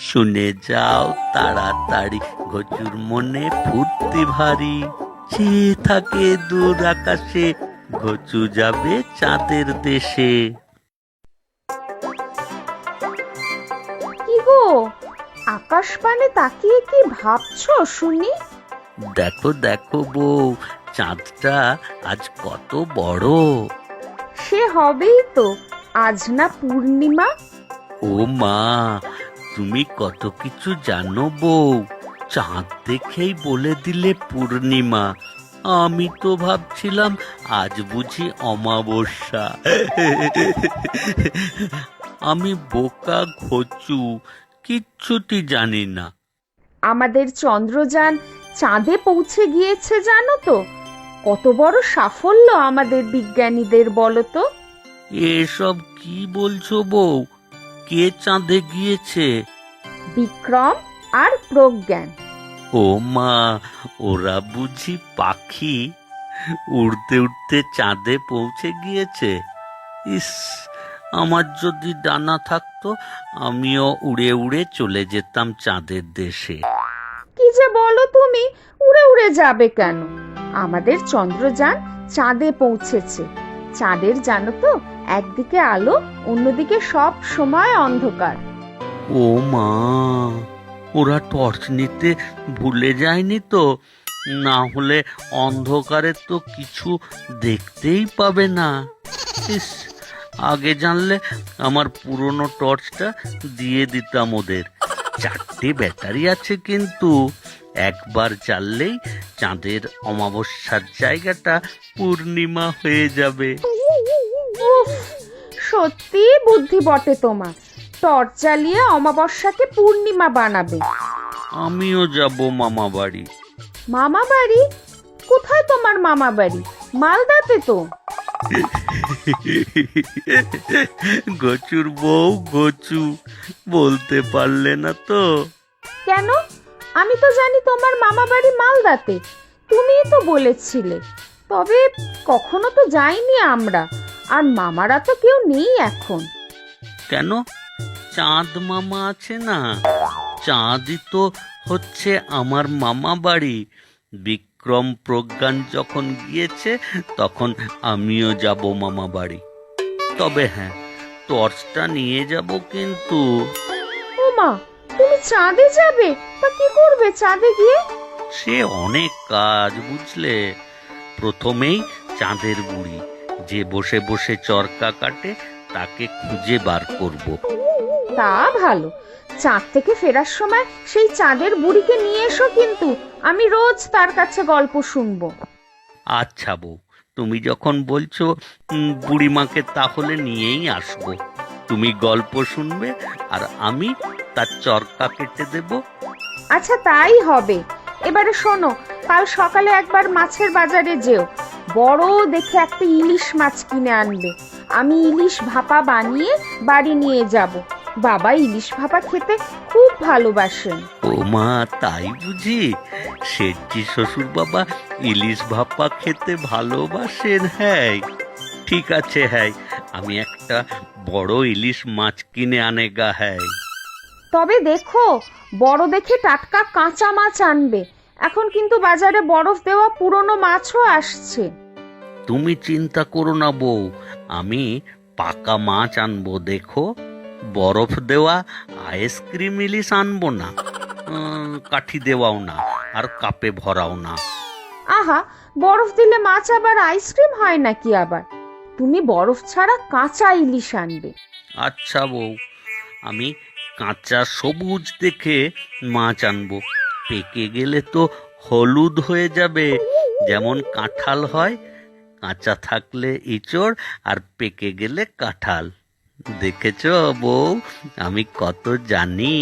শুনে যাও তাড়াতাড়ি, ঘচুর মনে ফুর্তি ভারী। চেয়ে থাকে দূর আকাশে, ঘচু যাবে চাঁদের দেশে। কি গো, আকাশ পানে তাকিয়ে কি ভাবছো শুনি? দেখো দেখো বউ, চাঁদটা আজ কত বড়। সে হবেই তো, আজ না পূর্ণিমা। ও মা, তুমি কত কিছু জানো বউ। চাঁদ দেখেই বলে দিলে পূর্ণিমা। আমি তো ভাবছিলাম আজ বুঝি অমাবস্যা। আমি বোকা ঘচু, কিচ্ছুটি জানি না। আমাদের চন্দ্রযান চাঁদে পৌঁছে গিয়েছে জানো তো? কত বড় সাফল্য আমাদের বিজ্ঞানীদের, বলো তো। এসব কি বলছো বউ? কে চাঁদে গিয়েছে? বিক্রম আর প্রজ্ঞান। ও মা, ওরা বুঝি পাখি? উড়তে উড়তে চাঁদে পৌঁছে গিয়েছে। ইস, আমার যদি ডানা থাকতো, আমিও উড়ে উড়ে চলে যেতাম চাঁদের দেশে। কি যে বলো তুমি, উড়ে উড়ে যাবে কেন? আমাদের চন্দ্রযান চাঁদে পৌঁছেছে। চাঁদের জানো তো, একদিকে আলো, অন্যদিকে সব সময় অন্ধকার। ও মা, ওরা টর্চ নিতে ভুলে যায়নি তো? না হলে অন্ধকারে তো কিছু দেখতেই পাবে না। ইস, আগে জানলে আমার পুরনো টর্চটা দিয়ে দিতাম ওদের। 4টে ব্যাটারি আছে কিন্তু, একবার জ্বাললেই চাঁদের অমাবস্যার জায়গাটা পূর্ণিমা হয়ে যাবে। উফ, সত্যি বুদ্ধি বটে তোমার। টর্চ জ্বালিয়ে অমাবস্যাকে পূর্ণিমা বানাবে। আমিও যাব মামা বাড়ি। মামা বাড়ি? কোথায় তোমার মামা বাড়ি? মালদাতে তো। গচুর বউ গচু, বলতে পারলে না তো? কেন? আমি তো জানি তোমার মামা বাড়ি মালদাতে, তুমিই তো বলেছিলে। তবে কখনো তো যাইনি আমরা, আর মামারা তো কেউ নেই এখন। কেন? চাঁদ মামা আছে না? চাঁদই তো হচ্ছে আমার মামা বাড়ি। বিক্রম প্রজ্ঞান যখন গিয়েছে, তখন আমিও যাব মামা বাড়ি। তবে হ্যাঁ, টর্চটা নিয়ে যাব কিন্তু। ও মা, তুমি চাঁদে যাবে? তা কি করবে চাঁদে গিয়ে? সে অনেক কাজ বুঝলে। প্রথমেই চাঁদের বুড়ি, যে বসে বসে চরকা কাটে, তাকে খুঁজে বার করব। তা ভালো। চাঁদ থেকে ফেরার সময় সেই চাঁদের বুড়িকে নিয়ে এসো কিন্তু, আমি রোজ তার কাছে গল্প শুনবো। আচ্ছা বউ, তুমি যখন বলছো, বুড়িমাকে তাহলে নিয়েই আসবো। তুমি গল্প শুনবে আর আমি তার চরকা কেটে দেব। আচ্ছা তাই হবে। এবারে শোনো, কাল সকালে একবার মাছের বাজারে যেও। বড় দেখে একটা ইলিশ মাছ কিনে আনবে। আমি ইলিশ ভাপা বানিয়ে বাড়ি নিয়ে যাব। বাবা ইলিশ ভাপা খেতে খুব ভালোবাসেন। ও মা, তাই বুঝি? শেঠজি শ্বশুর বাবা ইলিশ ভাপা খেতে ভালোবাসেন? হ্যাঁ, ঠিক আছে। হ্যাঁ, আমি একটা বড় ইলিশ মাছ কিনে আনেগা। হ্যাঁ, তবে দেখো, বড় দেখে টাটকা কাঁচা মাছ আনবে। এখন কিন্তু বাজারে বরফ দেওয়া পুরনো মাছও আসছে। তুমি চিন্তা করো না বউ, আমি পাকা মাছ আনবো। দেখো, বরফ দেওয়া আইসক্রিম ইলিশ আনবো না। কাঠি দেওয়াও না, আর কাপে ভরাও না। আহা, বরফ দিলে মাছ আবার আইসক্রিম হয় নাকি আবার? তুমি বরফ ছাড়া কাঁচা ইলিশ আনবে। আচ্ছা বউ, আমি কাঁচা সবুজ দেখে মাছ আনবো। পেকে গেলে তো হলুদ হয়ে যাবে, যেমন কাঁঠাল হয়। কাঁচা থাকলে ইচড়, আর পেকে গেলে কাঁঠাল। দেখেছো বউ, আমি কত জানি।